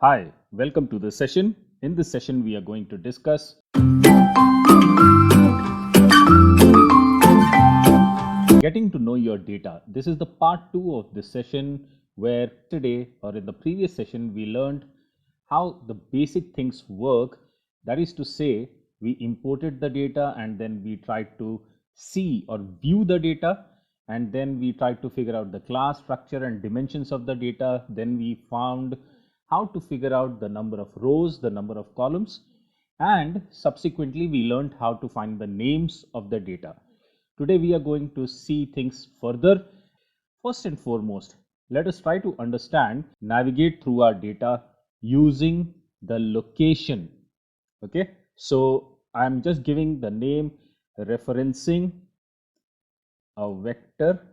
Hi, welcome to the session. In this session, we are going to discuss getting to know your data. This is the part 2 of this session where today or in the previous session, we learned how the basic things work. That is to say, we imported the data and then we tried to see or view the data, and then we tried to figure out the class structure and dimensions of the data. Then we found how to figure out the number of rows, the number of columns, and subsequently we learned how to find the names of the data. Today we are going to see things further. First and foremost, let us try to understand, navigate through our data using the location. Okay, so I'm just giving the name referencing a vector,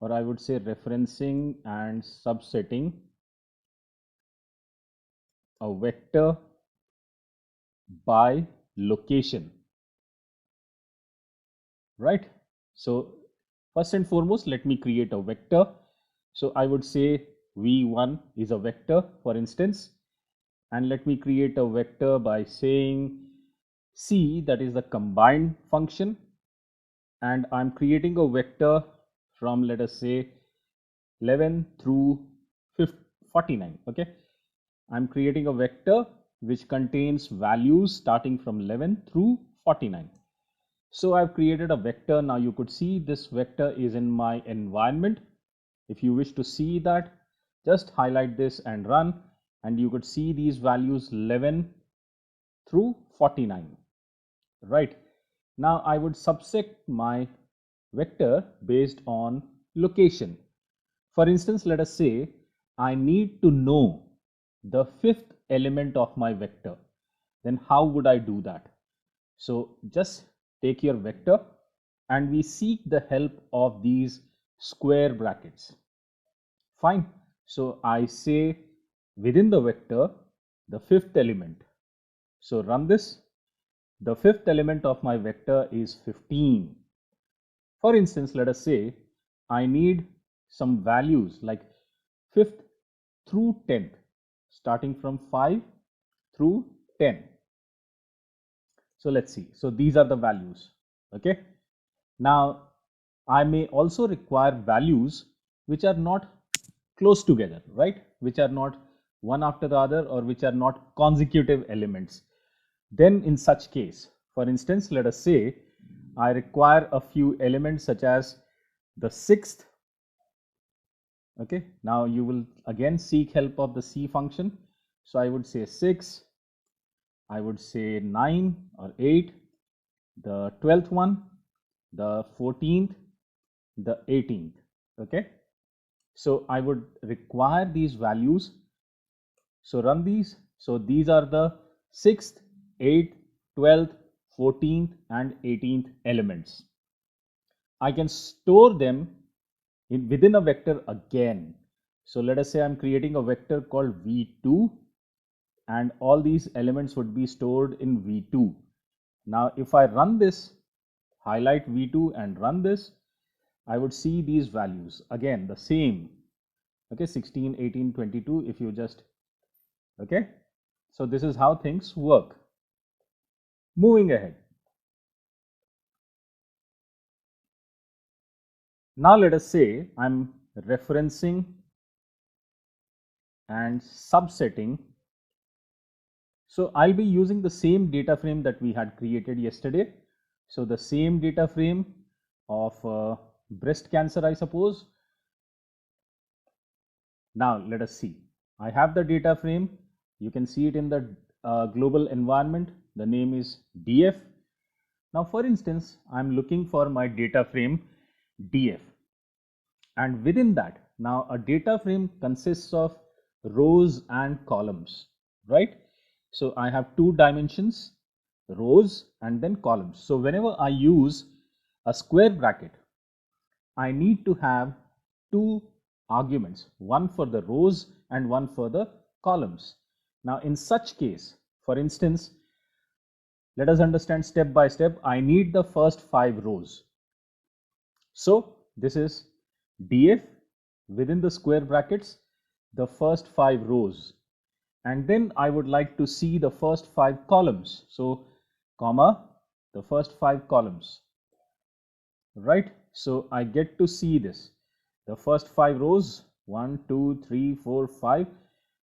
or I would say referencing and subsetting a vector by location, right? So first and foremost, let me create a vector. So I would say v1 is a vector, for instance, and let me create a vector by saying c, that is the combined function, and I'm creating a vector from, let us say, 11 through 49. Okay, I'm creating a vector which contains values starting from 11 through 49. So I've created a vector. Now you could see this vector is in my environment. If you wish to see that, just highlight this and run, and you could see these values 11 through 49. Right. Now I would subset my vector based on location. For instance, let us say I need to know the fifth element of my vector. Then how would I do that? So just take your vector and we seek the help of these square brackets. Fine. So I say within the vector the fifth element. So run this. The fifth element of my vector is 15. For instance, let us say I need some values like 5th through 10th, starting from 5 through 10. So let's see. So these are the values. Okay. Now I may also require values which are not close together, right? Which are not one after the other, or which are not consecutive elements. Then in such case, for instance, let us say I require a few elements such as the 6th. Okay, now you will again seek help of the C function. So I would say 6, I would say 9 or 8, the 12th one, the 14th, the 18th. Okay, so I would require these values. So run these. So these are the 6th, 8th, 12th, 14th and 18th elements. I can store them within a vector again. So let us say I'm creating a vector called v2, and all these elements would be stored in v2. Now if I run this, highlight v2 and run this, I would see these values again the same. Okay, 16, 18, 22. If you just, okay, so this is how things work. Moving ahead, now let us say I'm referencing and subsetting. So I'll be using the same data frame that we had created yesterday. So the same data frame of breast cancer, I suppose. Now let us see. I have the data frame. You can see it in the global environment. The name is DF. Now for instance, I'm looking for my data frame DF. And within that, now a data frame consists of rows and columns, right? So I have two dimensions, rows and then columns. So whenever I use a square bracket, I need to have two arguments, one for the rows and one for the columns. Now in such case, for instance, let us understand step by step. I need the first 5 rows. So this is DF within the square brackets, the first 5 rows. and then I would like to see the first 5 columns. So, comma, the first 5 columns, right? So I get to see this, the first 5 rows, 1, 2, 3, 4, 5,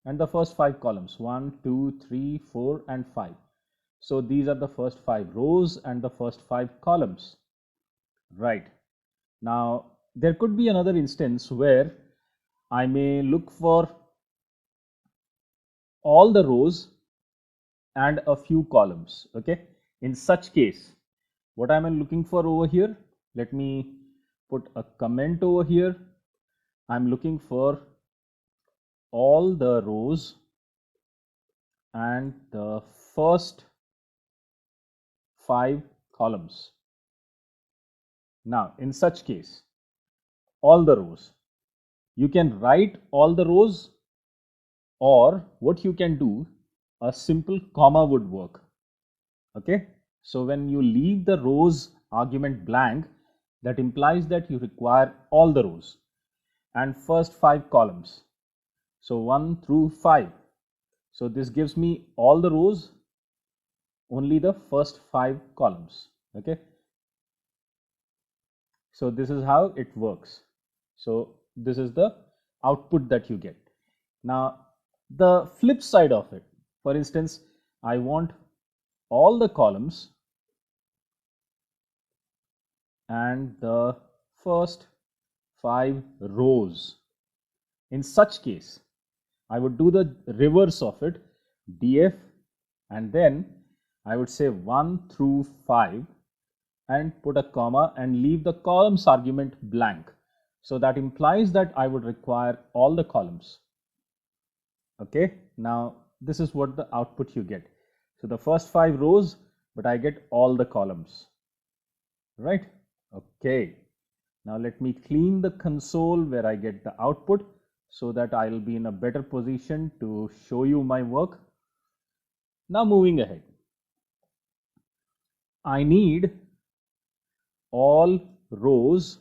and the first 5 columns, 1, 2, 3, 4, and 5. So these are the first 5 rows and the first 5 columns, right? Now, there could be another instance where I may look for all the rows and a few columns. Okay, in such case, what am I looking for over here? Let me put a comment over here. I'm looking for all the rows and the first 5 columns. Now, in such case, all the rows, you can write all the rows, or what you can do, a simple comma would work. Okay, so when you leave the rows argument blank, that implies that you require all the rows and first 5 columns. So 1 through 5. So this gives me all the rows, only the first 5 columns. Okay, so this is how it works. So this is the output that you get. Now, the flip side of it, for instance, I want all the columns and the first 5 rows. In such case, I would do the reverse of it, df, and then I would say 1 through 5 and put a comma and leave the columns argument blank. So that implies that I would require all the columns. Okay, now this is what the output you get. So the first 5 rows, but I get all the columns, right? Okay, now let me clean the console where I get the output so that I'll be in a better position to show you my work. Now moving ahead, I need all rows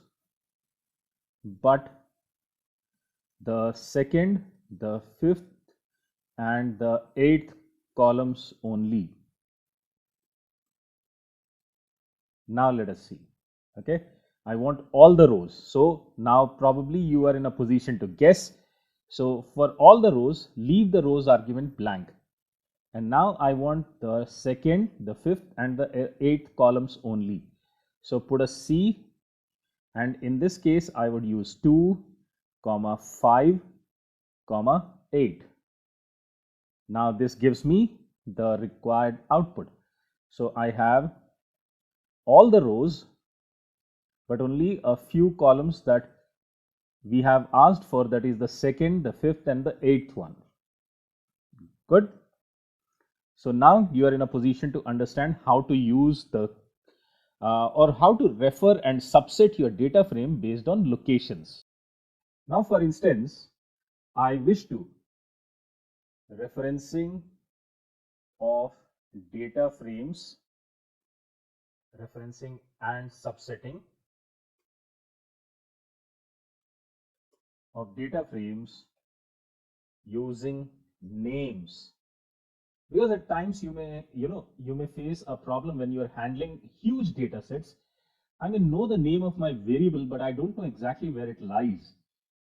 but the second, the fifth, and the eighth columns only. Now let us see. Okay, I want all the rows. So now probably you are in a position to guess. So for all the rows, leave the rows argument blank. And now I want the second, the fifth, and the eighth columns only. So put a C, and in this case I would use 2, 5, 8. Now this gives me the required output. So I have all the rows but only a few columns that we have asked for, that is the second, the fifth, and the eighth one. Good. So now you are in a position to understand how to use the or how to refer and subset your data frame based on locations. Now, for instance, I wish to referencing of data frames, referencing and subsetting of data frames using names. Because at times you may face a problem when you are handling huge data sets. I may know the name of my variable, but I don't know exactly where it lies.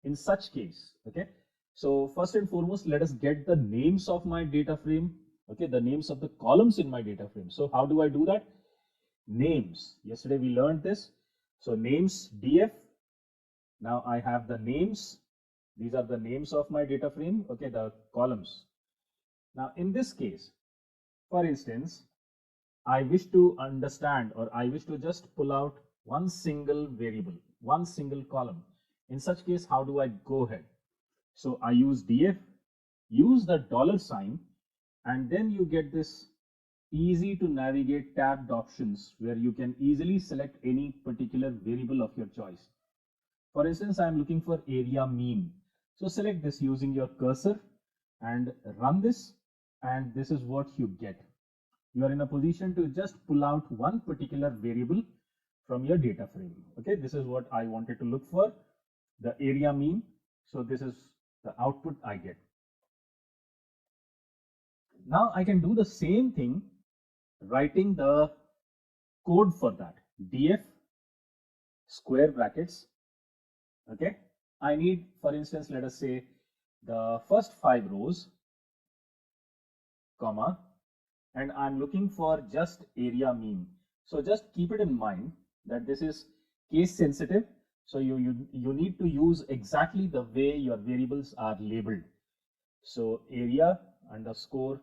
In such case, okay, so first and foremost, let us get the names of my data frame, okay, the names of the columns in my data frame. So how do I do that? Names. Yesterday we learned this. So names df. Now I have the names. These are the names of my data frame, okay, the columns. Now in this case, for instance, I wish to understand, or I wish to just pull out one single variable, one single column. In such case, how do I go ahead? So I use df, use the $sign, and then you get this easy to navigate tabbed options where you can easily select any particular variable of your choice. For instance, I am looking for area mean. So select this using your cursor and run this, and this is what you get. You are in a position to just pull out one particular variable from your data frame. Okay, this is what I wanted to look for, the area mean. So this is the output I get. Now I can do the same thing, writing the code for that. df square brackets. Okay, I need, for instance, let us say the first 5 rows, comma, and I'm looking for just area mean. So just keep it in mind that this is case sensitive. So you need to use exactly the way your variables are labeled. So area underscore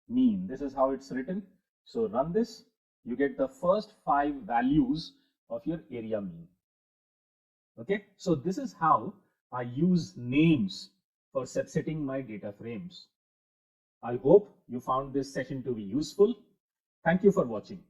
mean, this is how it's written. So run this, you get the first 5 values of your area mean. Okay, so this is how I use names for subsetting my data frames. I hope you found this session to be useful. Thank you for watching.